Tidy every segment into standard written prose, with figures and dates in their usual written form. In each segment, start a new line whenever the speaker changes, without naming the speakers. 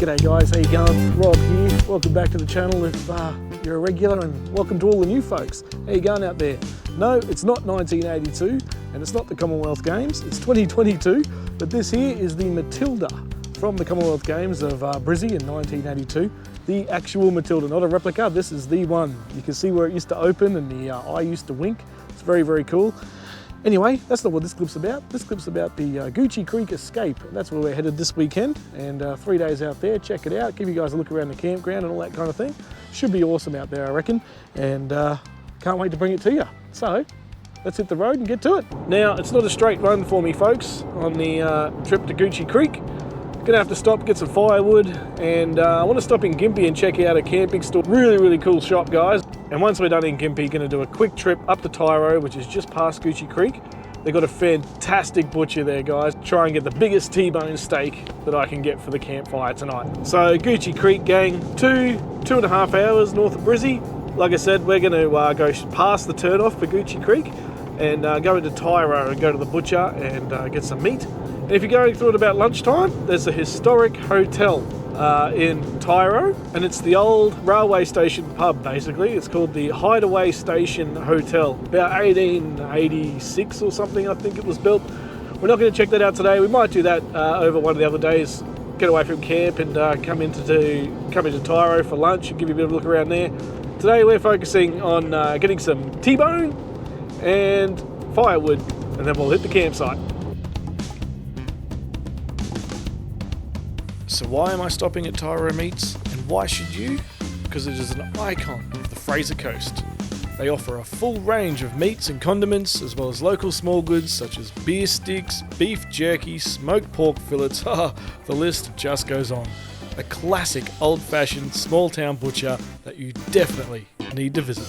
G'day guys, how you going? Rob here. Welcome back to the channel if you're a regular, and welcome to all the new folks. How you going out there? No, it's not 1982 and it's not the Commonwealth Games, it's 2022, but this here is the Matilda from the Commonwealth Games of Brizzy in 1982. The actual Matilda, not a replica, this is the one. You can see where it used to open and the eye used to wink. It's very, very cool. Anyway, that's not what this clip's about. This clip's about the Gootchie Creek Escape. That's where we're headed this weekend, and 3 days out there. Check it out, give you guys a look around the campground and all that kind of thing. Should be awesome out there, I reckon, and can't wait to bring it to you. So, let's hit the road and get to it. Now, it's not a straight run for me, folks, on the trip to Gootchie Creek. Gonna have to stop, get some firewood, and I want to stop in Gympie and check out a camping store. Really, really cool shop, guys. And once we're done in Gympie, gonna do a quick trip up to Tiaro, which is just past Gootchie Creek. They've got a fantastic butcher there, guys. Try and get the biggest T-bone steak that I can get for the campfire tonight. So Gootchie Creek, gang, 2.5 hours north of Brizzy. Like I said, we're gonna go past the turnoff for Gootchie Creek and go into Tiaro and go to the butcher and get some meat. And if you're going through at about lunchtime, there's a historic hotel in Tiaro, and it's the old railway station pub, basically. It's called the Hideaway Station Hotel. About 1886 or something, I think it was built. We're not going to check that out today. We might do that over one of the other days. Get away from camp and come into Tiaro for lunch and give you a bit of a look around there. Today we're focusing on getting some T-bone and firewood, and then we'll hit the campsite. So why am I stopping at Tiaro Meats, and why should you? Because it is an icon of the Fraser Coast. They offer a full range of meats and condiments, as well as local small goods such as beer sticks, beef jerky, smoked pork fillets, the list just goes on. A classic old-fashioned small-town butcher that you definitely need to visit.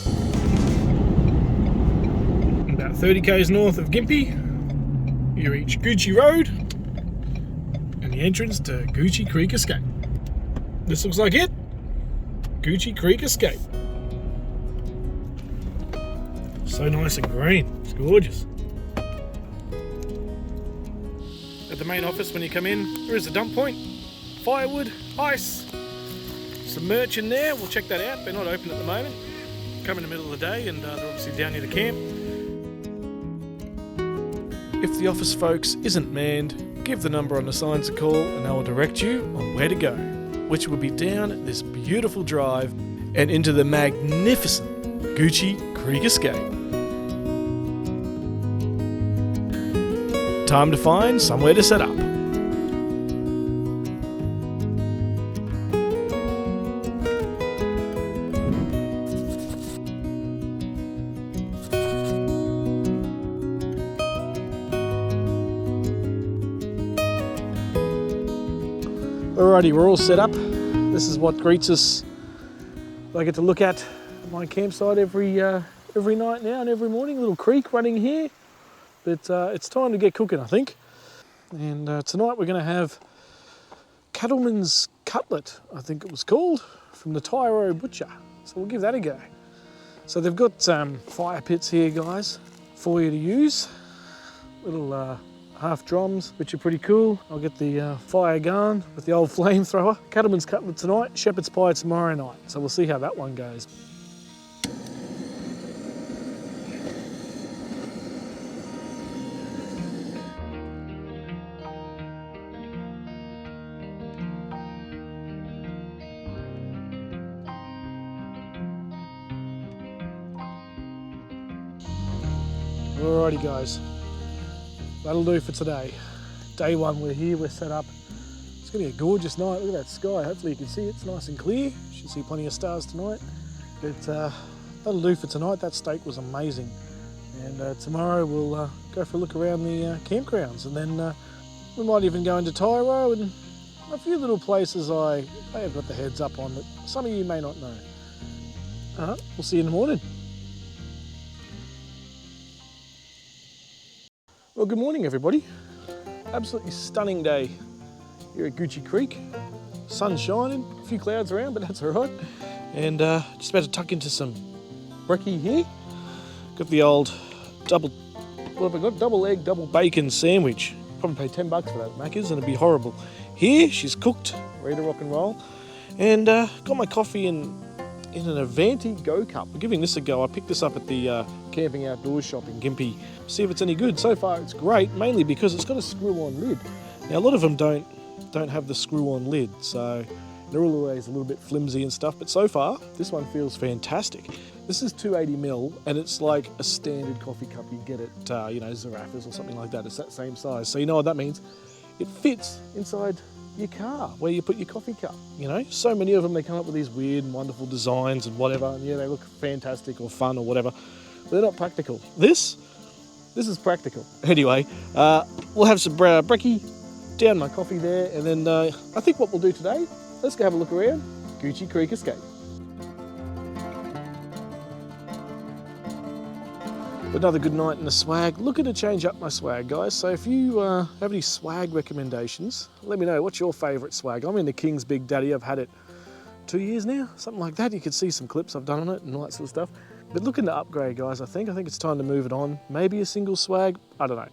About 30 k's north of Gympie, you reach Gootchie Road, and the entrance to Gootchie Creek Escape. This looks like it. Gootchie Creek Escape. So nice and green. It's gorgeous. At the main office, when you come in, there is a dump point. Firewood, ice, some merch in there. We'll check that out. They're not open at the moment. Come in the middle of the day, and they're obviously down near the camp. If the office folks isn't manned, give the number on the signs a call and they will direct you on where to go, which will be down this beautiful drive and into the magnificent Gootchie Creek Escape. Time to find somewhere to set up. Alrighty, we're all set up. This is what greets us. I get to look at my campsite every night now and every morning. A little creek running here, but it's time to get cooking, I think. And tonight we're going to have cattleman's cutlet, I think it was called, from the Tiaro butcher. So we'll give that a go. So they've got fire pits here, guys, for you to use. Little half drums, which are pretty cool. I'll get the fire going with the old flamethrower. Cattleman's cutlet tonight, shepherd's pie tomorrow night. So we'll see how that one goes. Alrighty guys, that'll do for today. Day one, we're here, we're set up. It's gonna be a gorgeous night. Look at that sky, hopefully you can see it. It's nice and clear. Should see plenty of stars tonight. But that'll do for tonight. That steak was amazing. And tomorrow we'll go for a look around the campgrounds, and then we might even go into Tiaro and a few little places I may have got the heads up on that some of you may not know. We'll see you in the morning. Well, good morning everybody. Absolutely stunning day here at Gootchie Creek. Sun shining, a few clouds around, but that's all right. And just about to tuck into some brekkie here. Got the old double egg, double bacon sandwich. Probably pay $10 for that, Macca's, and it'd be horrible. Here, she's cooked ready to rock and roll. And got my coffee in an Avanti Go Cup. We're giving this a go. I picked this up at the Camping Outdoors shop in Gympie. See if it's any good. So far it's great, mainly because it's got a screw-on lid. Now a lot of them don't have the screw-on lid, so they're always a little bit flimsy and stuff, but so far this one feels fantastic. This is 280ml and it's like a standard coffee cup you get at you know, Zarafas or something like that. It's that same size. So you know what that means? It fits inside your car where you put your coffee cup. You know, so many of them, they come up with these weird and wonderful designs and whatever, and yeah, they look fantastic or fun or whatever, but they're not practical. This is practical. Anyway, we'll have some brekkie, down my coffee there, and then I think what we'll do today, let's go have a look around Gootchie Creek Escape. Another good night in the swag. Looking to change up my swag, guys. So if you have any swag recommendations, let me know. What's your favourite swag? I'm in the King's Big Daddy. I've had it 2 years now, something like that. You can see some clips I've done on it and all that sort of stuff. But looking to upgrade, guys, I think it's time to move it on. Maybe a single swag, I don't know.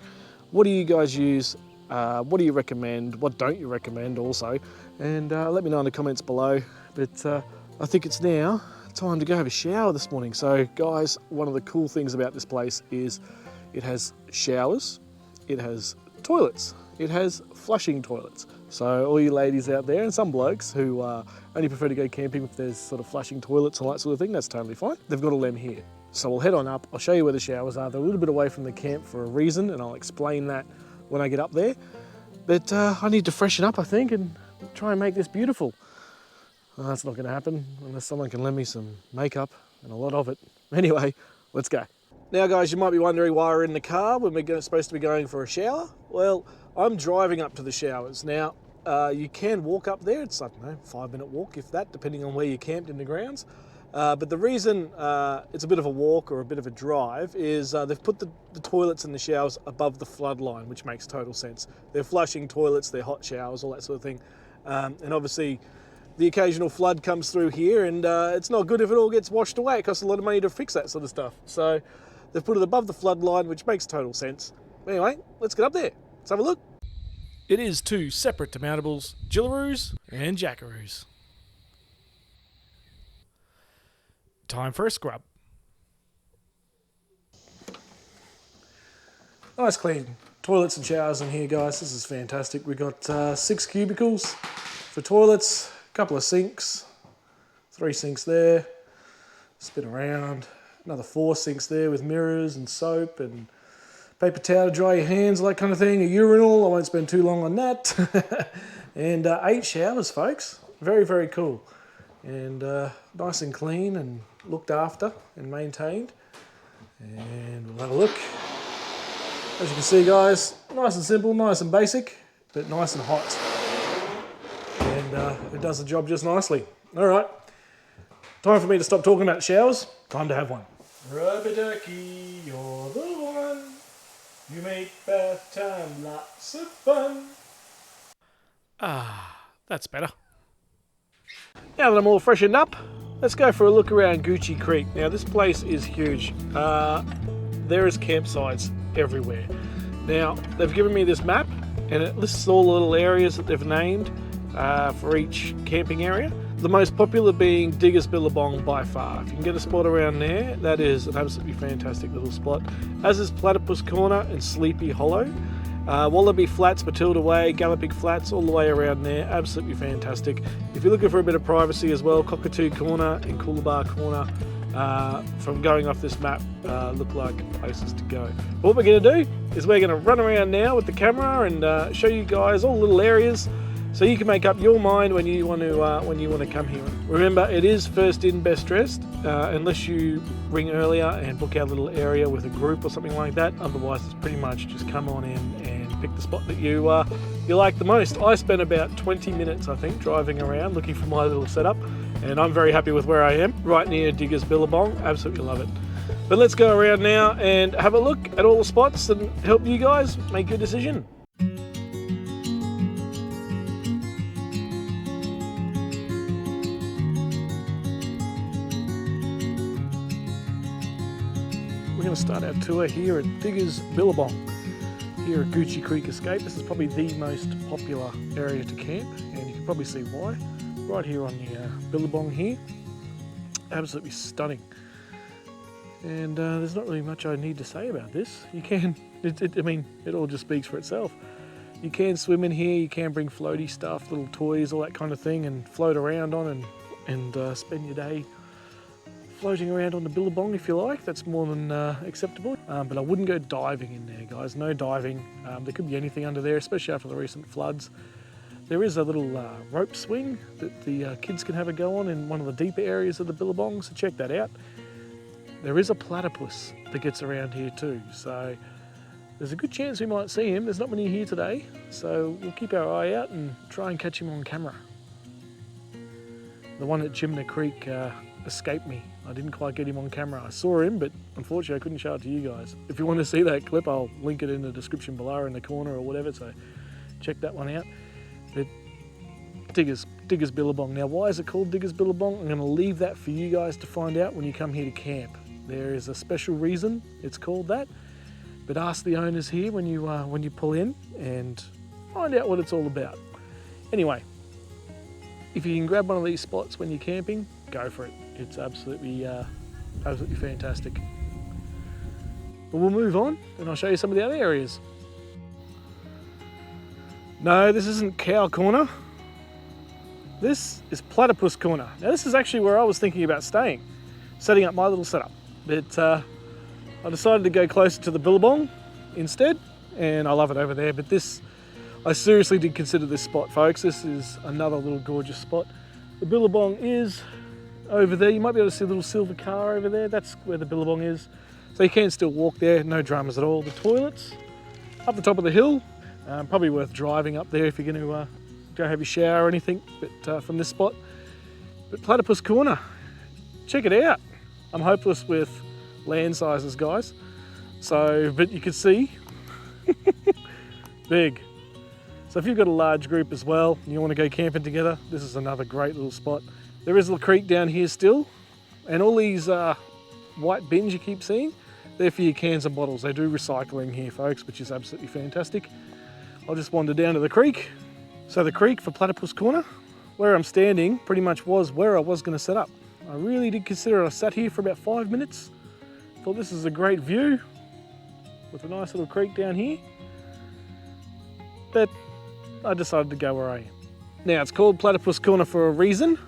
What do you guys use? What do you recommend? What don't you recommend also? And let me know in the comments below. But I think it's now time to go have a shower this morning. So guys, one of the cool things about this place is it has showers, it has toilets, it has flushing toilets. So all you ladies out there and some blokes who only prefer to go camping if there's sort of flushing toilets and all that sort of thing, that's totally fine. They've got all them here. So we'll head on up. I'll show you where the showers are. They're a little bit away from the camp for a reason, and I'll explain that when I get up there. But I need to freshen up, I think, and try and make this beautiful. Well, that's not going to happen unless someone can lend me some makeup and a lot of it. Anyway, let's go. Now guys, you might be wondering why we're in the car when we're supposed to be going for a shower. Well, I'm driving up to the showers. Now, you can walk up there. It's, I don't know, 5-minute walk, if that, depending on where you camped in the grounds. But the reason it's a bit of a walk or a bit of a drive is they've put the toilets and the showers above the flood line, which makes total sense. They're flushing toilets, they're hot showers, all that sort of thing. And obviously, the occasional flood comes through here, and it's not good if it all gets washed away. It costs a lot of money to fix that sort of stuff. So they've put it above the flood line, which makes total sense. Anyway, let's get up there. Let's have a look. It is 2 separate demountables, Jillaroos and Jackaroos. Time for a scrub. Nice clean toilets and showers in here, guys. This is fantastic. We've got 6 cubicles for toilets, a couple of sinks, 3 sinks there, spin around, another 4 sinks there with mirrors and soap and paper towel to dry your hands, all that kind of thing, a urinal, I won't spend too long on that, and 8 showers, folks. Very, very cool. And nice and clean and looked after and maintained. And we'll have a look. As you can see, guys, nice and simple, nice and basic, but nice and hot. And it does the job just nicely. All right, time for me to stop talking about showers. Time to have one. Rubber ducky, you're the one. You make bath time lots of fun. Ah, that's better. Now that I'm all freshened up, let's go for a look around Gootchie Creek. Now this place is huge. There is campsites everywhere. Now they've given me this map and it lists all the little areas that they've named for each camping area. The most popular being Diggas Billabong by far. If you can get a spot around there, that is an absolutely fantastic little spot. As is Platypus Corner and Sleepy Hollow. Wallaby Flats, Matilda Way, Galloping Flats, all the way around there, absolutely fantastic. If you're looking for a bit of privacy as well, Cockatoo Corner and Coolabah Corner, from going off this map, look like places to go. But what we're going to do is we're going to run around now with the camera and show you guys all the little areas so you can make up your mind when you want to come here. Remember, it is first in, best dressed, unless you ring earlier and book our little area with a group or something like that. Otherwise, it's pretty much just come on in and pick the spot that you like the most. I spent about 20 minutes, I think, driving around looking for my little setup, and I'm very happy with where I am, right near Diggas Billabong. Absolutely love it. But let's go around now and have a look at all the spots and help you guys make your decision. We're going to start our tour here at Diggas Billabong. here at Gootchie Creek Escape. This is probably the most popular area to camp, and you can probably see why. Right here on the Billabong here, absolutely stunning. And there's not really much I need to say about this. You can, I mean, it all just speaks for itself. You can swim in here, you can bring floaty stuff, little toys, all that kind of thing, and float around on and spend your day floating around on the Billabong if you like. That's more than acceptable. But I wouldn't go diving in there, guys. No diving. There could be anything under there, especially after the recent floods. There is a little rope swing that the kids can have a go on in one of the deeper areas of the Billabong, so check that out. There is a platypus that gets around here too, so there's a good chance we might see him. There's not many here today, so we'll keep our eye out and try and catch him on camera. The one at Gootchie Creek escaped me. I didn't quite get him on camera. I saw him, but unfortunately I couldn't show it to you guys. If you want to see that clip, I'll link it in the description below in the corner or whatever, so check that one out. But Diggas Billabong. Now, why is it called Diggas Billabong? I'm going to leave that for you guys to find out when you come here to camp. There is a special reason it's called that, but ask the owners here when you pull in and find out what it's all about. Anyway, if you can grab one of these spots when you're camping, go for it. It's absolutely fantastic. But we'll move on and I'll show you some of the other areas. No, this isn't Cow Corner. This is Platypus Corner. Now this is actually where I was thinking about staying, setting up my little setup. But I decided to go closer to the Billabong instead, and I love it over there. But this, I seriously did consider this spot, folks. This is another little gorgeous spot. The Billabong is over there. You might be able to see a little silver car over there. That's where the Billabong is. So you can still walk there, no dramas at all. The toilets up the top of the hill. Probably worth driving up there if you're going to go have your shower or anything, but from this spot. But Platypus Corner, check it out. I'm hopeless with land sizes, guys. So, but you can see, big. So if you've got a large group as well, and you want to go camping together, this is another great little spot. There is a little creek down here still, and all these white bins you keep seeing, they're for your cans and bottles. They do recycling here, folks, which is absolutely fantastic. I'll just wander down to the creek. So the creek for Platypus Corner, where I'm standing, pretty much was where I was going to set up. I really did consider it. I sat here for about 5 minutes. Thought this is a great view with a nice little creek down here. But I decided to go where I am. Now it's called Platypus Corner for a reason.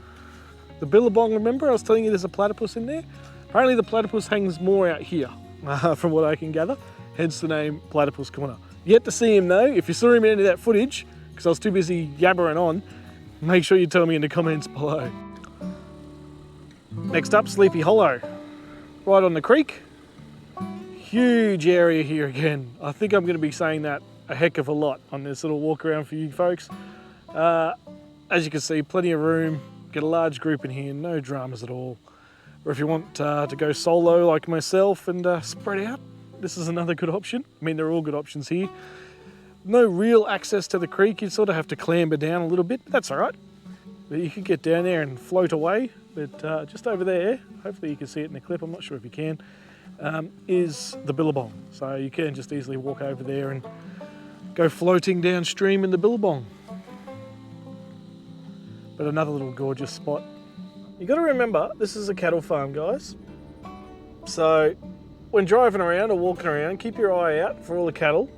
The Billabong, remember I was telling you there's a platypus in there? Apparently the platypus hangs more out here, from what I can gather, hence the name Platypus Corner. Yet to see him though. If you saw him in any of that footage, because I was too busy yabbering on, make sure you tell me in the comments below. Next up, Sleepy Hollow, right on the creek. Huge area here again. I think I'm going to be saying that a heck of a lot on this little walk around for you folks. As you can see, plenty of room, get a large group in here, no dramas at all. Or if you want to go solo like myself and spread out, this is another good option. I mean, they're all good options here. No real access to the creek, you sort of have to clamber down a little bit, but that's all right. But you can get down there and float away. But just over there, hopefully you can see it in the clip, I'm not sure if you can, is the Billabong. So you can just easily walk over there and go floating downstream in the Billabong. But another little gorgeous spot. You got to remember, this is a cattle farm, guys. So when driving around or walking around, keep your eye out for all the cattle.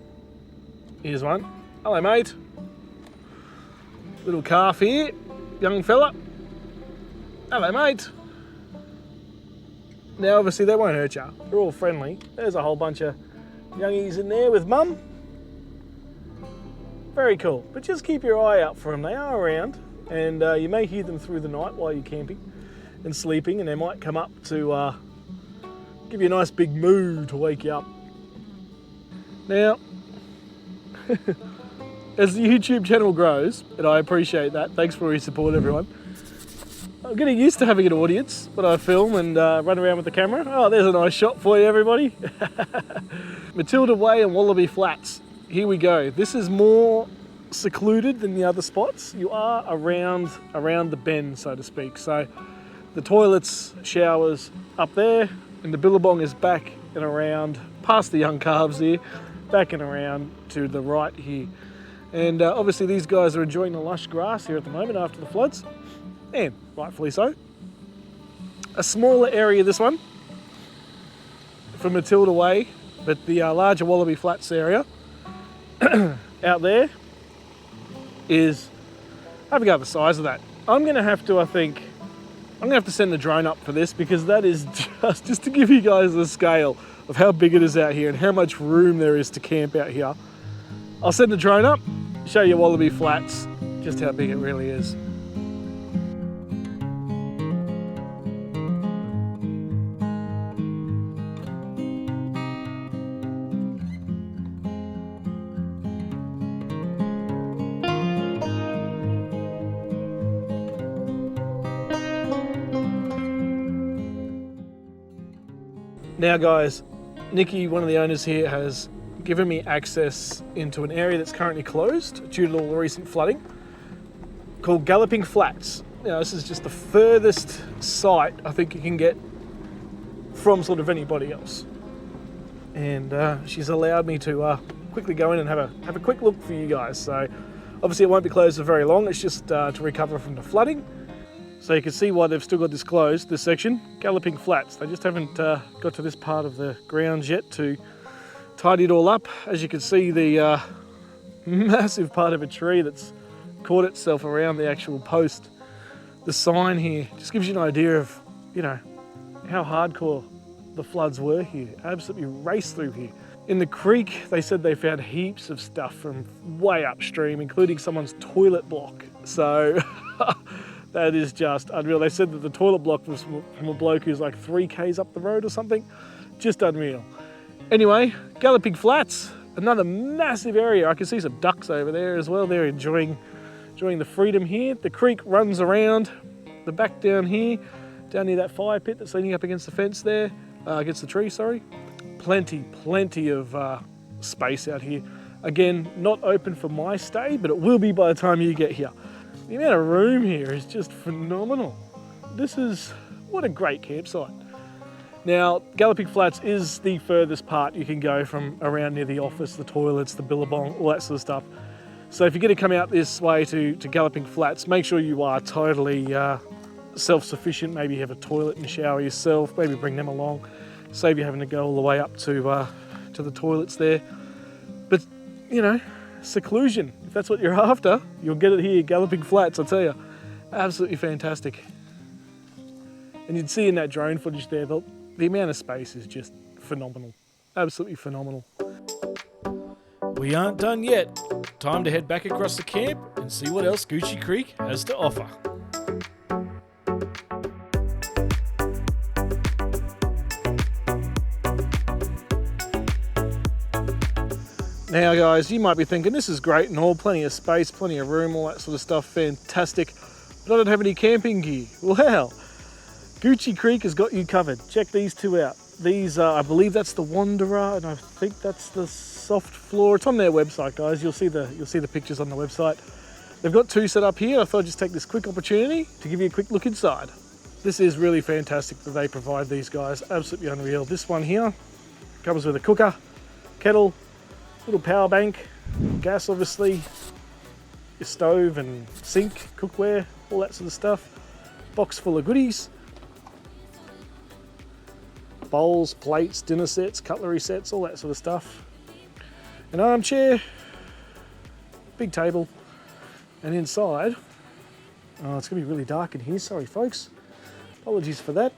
Here's one. Hello, mate. Little calf here, young fella. Hello, mate. Now, obviously, they won't hurt you. They're all friendly. There's a whole bunch of youngies in there with mum. Very cool. But just keep your eye out for them. They are around, and you may hear them through the night while you're camping and sleeping, and they might come up to give you a nice big moo to wake you up. Now, as the YouTube channel grows, and I appreciate that, thanks for all your support, everyone. I'm getting used to having an audience when I film and run around with the camera. Oh, there's a nice shot for you, everybody. Matilda Way and Wallaby Flats. Here we go. This is more secluded than the other spots. You are around the bend, so to speak. So the toilets, showers up there, and the Billabong is back and around, past the young calves here, back and around to the right here. And obviously these guys are enjoying the lush grass here at the moment after the floods, and rightfully so. A smaller area, this one, from Matilda Way, but the larger Wallaby Flats area out there is, have a go at the size of that. I'm gonna have to, I think, I'm gonna have to send the drone up for this, because that is just to give you guys the scale of how big it is out here and how much room there is to camp out here. I'll send the drone up, show you Wallaby Flats, just how big it really is. Now guys, Nikki, one of the owners here, has given me access into an area that's currently closed due to all the recent flooding, called Galloping Flats. Now this is just the furthest site I think you can get from sort of anybody else. And she's allowed me to quickly go in and have a quick look for you guys. So obviously it won't be closed for very long, it's just to recover from the flooding. So you can see why they've still got this closed, this section, Galloping Flats. They just haven't got to this part of the grounds yet to tidy it all up. As you can see, the massive part of a tree that's caught itself around the actual post. The sign here just gives you an idea of, you know, how hardcore the floods were here. Absolutely raced through here. In the creek, they said they found heaps of stuff from way upstream, including someone's toilet block. So that is just unreal. They said that the toilet block was from a bloke who's like 3 k's up the road or something. Just unreal. Anyway, Galloping Flats, another massive area. I can see some ducks over there as well. They're enjoying the freedom here. The creek runs around the back down here, down near that fire pit that's leaning up against the fence there, against the tree, sorry. Plenty of space out here. Again, not open for my stay, but it will be by the time you get here. The amount of room here is just phenomenal. What a great campsite. Now, Galloping Flats is the furthest part you can go from around near the office, the toilets, the Billabong, all that sort of stuff. So if you're going to come out this way to Galloping Flats, make sure you are totally self-sufficient. Maybe you have a toilet and shower yourself, maybe bring them along. Save you having to go all the way up to the toilets there. But, you know, seclusion, if that's what you're after, you'll get it here, Galloping Flats, I tell you. Absolutely fantastic. And you'd see in that drone footage there, the amount of space is just phenomenal. Absolutely phenomenal. We aren't done yet. Time to head back across the camp and see what else Gootchie Creek has to offer. Now guys, you might be thinking this is great and all, plenty of space, plenty of room, all that sort of stuff, fantastic, but I don't have any camping gear. Well, Gootchie Creek has got you covered. Check these two out. These I believe that's the Wanderer, and I think that's the Soft Floor. It's on their website, guys. You'll see the pictures on the website. They've got 2 set up here. I thought I'd just take this quick opportunity to give you a quick look inside. This is really fantastic that they provide these guys. Absolutely unreal. This one here comes with a cooker, kettle, little power bank, gas obviously, your stove and sink, cookware, all that sort of stuff. Box full of goodies. Bowls, plates, dinner sets, cutlery sets, all that sort of stuff. An armchair, big table, and inside, oh, it's gonna be really dark in here, sorry folks. Apologies for that.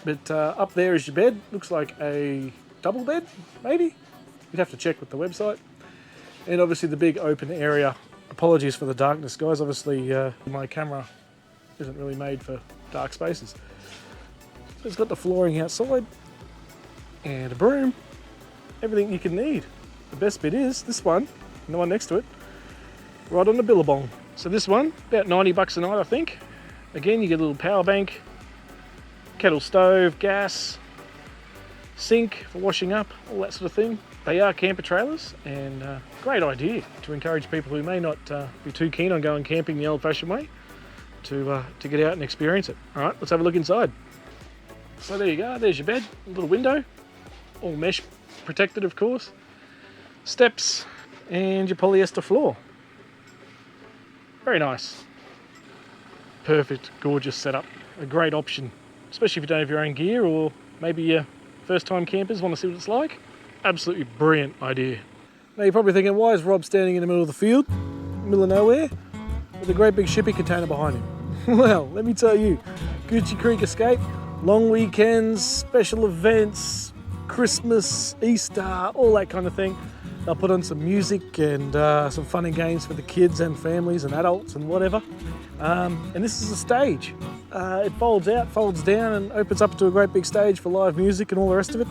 But up there is your bed. Looks like a double bed, maybe? You'd have to check with the website. And obviously the big open area. Apologies for the darkness, guys. Obviously my camera isn't really made for dark spaces. So it's got the flooring outside and a broom. Everything you can need. The best bit is this one, and the one next to it, right on the Billabong. So this one, about 90 bucks a night, I think. Again, you get a little power bank, kettle stove, gas, sink for washing up, all that sort of thing. They are camper trailers, and great idea to encourage people who may not be too keen on going camping the old-fashioned way to get out and experience it. All right, let's have a look inside. So there you go, there's your bed, a little window, all mesh protected of course. Steps, and your polyester floor. Very nice. Perfect, gorgeous setup. A great option, especially if you don't have your own gear, or maybe your first time campers want to see what it's like. Absolutely brilliant idea. Now you're probably thinking, why is Rob standing in the middle of the field, middle of nowhere, with a great big shipping container behind him? Well, let me tell you, Gootchie Creek Escape, long weekends, special events, Christmas, Easter, all that kind of thing. They'll put on some music and some fun and games for the kids and families and adults and whatever. And this is a stage. It folds out, folds down and opens up to a great big stage for live music and all the rest of it.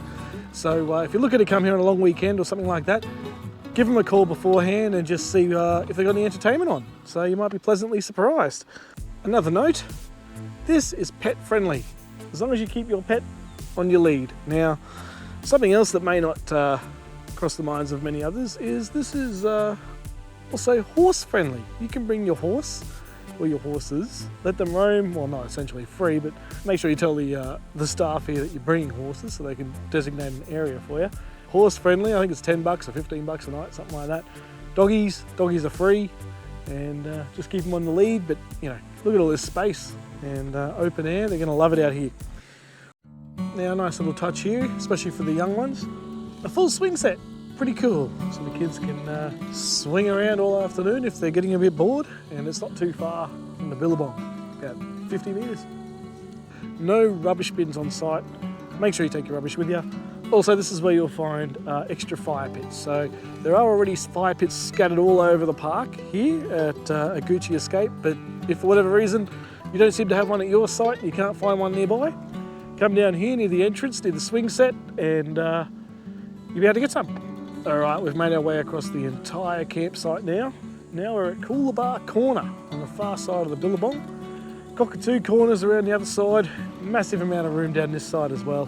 So if you're looking to come here on a long weekend or something like that, give them a call beforehand and just see if they've got any entertainment on. So you might be pleasantly surprised. Another note, this is pet friendly, as long as you keep your pet on your lead. Now, something else that may not cross the minds of many others is this is also horse friendly. You can bring your horse or your horses, let them roam, well not essentially free, but make sure you tell the staff here that you're bringing horses so they can designate an area for you. Horse friendly, I think it's $10 or $15 a night, something like that. Doggies are free, and just keep them on the lead, but you know, look at all this space and open air, they're gonna love it out here. Now, a nice little touch here, especially for the young ones, a full swing set. Pretty cool, so the kids can swing around all afternoon if they're getting a bit bored, and it's not too far from the Billabong, about 50 metres. No rubbish bins on site, make sure you take your rubbish with you. Also, this is where you'll find extra fire pits. So there are already fire pits scattered all over the park here at Gootchie Escape, but if for whatever reason you don't seem to have one at your site, you can't find one nearby, come down here near the entrance, near the swing set, and you'll be able to get some. All right, we've made our way across the entire campsite now. Now we're at Coolabah Corner on the far side of the Billabong. Cockatoo corners around the other side. Massive amount of room down this side as well.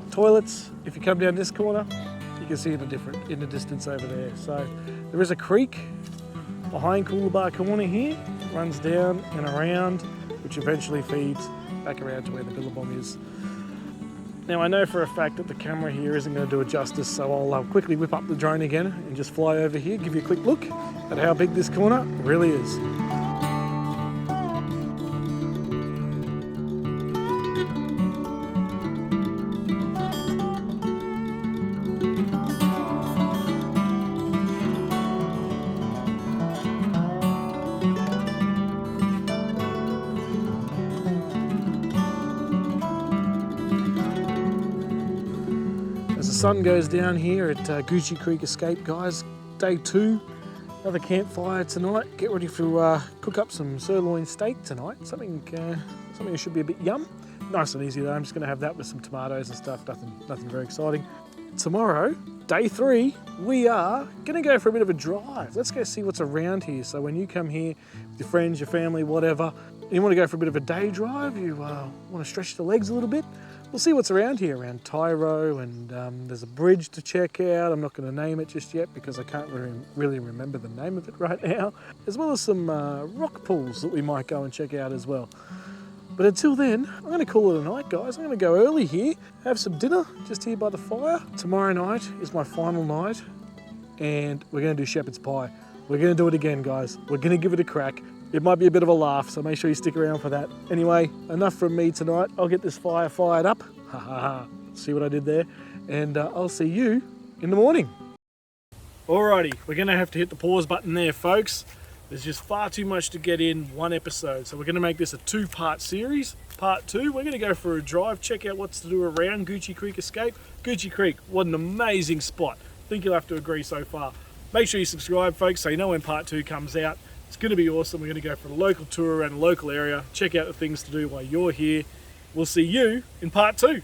Toilets, if you come down this corner, you can see in the distance over there. So there is a creek behind Coolabah Corner here, runs down and around, which eventually feeds back around to where the Billabong is. Now I know for a fact that the camera here isn't going to do it justice, so I'll quickly whip up the drone again and just fly over here, give you a quick look at how big this corner really is. As the sun goes down here at Gootchie Creek Escape, guys, day 2, another campfire tonight. Get ready to cook up some sirloin steak tonight. Something that should be a bit yum. Nice and easy though. I'm just going to have that with some tomatoes and stuff. Nothing very exciting. Tomorrow, day 3, we are going to go for a bit of a drive. Let's go see what's around here. So when you come here with your friends, your family, whatever, you want to go for a bit of a day drive, you want to stretch the legs a little bit, we'll see what's around here, around Tiaro, and there's a bridge to check out. I'm not going to name it just yet because I can't really remember the name of it right now, as well as some rock pools that we might go and check out as well. But until then, I'm going to call it a night, guys. I'm going to go early here, have some dinner just here by the fire. Tomorrow night is my final night, and we're going to do shepherd's pie. We're going to do it again, guys. We're going to give it a crack. It might be a bit of a laugh, so make sure you stick around for that. Anyway, enough from me tonight. I'll get this fire fired up. Ha ha ha. See what I did there? And I'll see you in the morning. Alrighty, we're going to have to hit the pause button there, folks. There's just far too much to get in one episode, so we're going to make this a 2-part series. Part 2, we're going to go for a drive, check out what's to do around Gootchie Creek Escape. Gootchie Creek, what an amazing spot. I think you'll have to agree so far. Make sure you subscribe, folks, so you know when Part 2 comes out. It's going to be awesome. We're going to go for a local tour around the local area, check out the things to do while you're here. We'll see you in Part 2.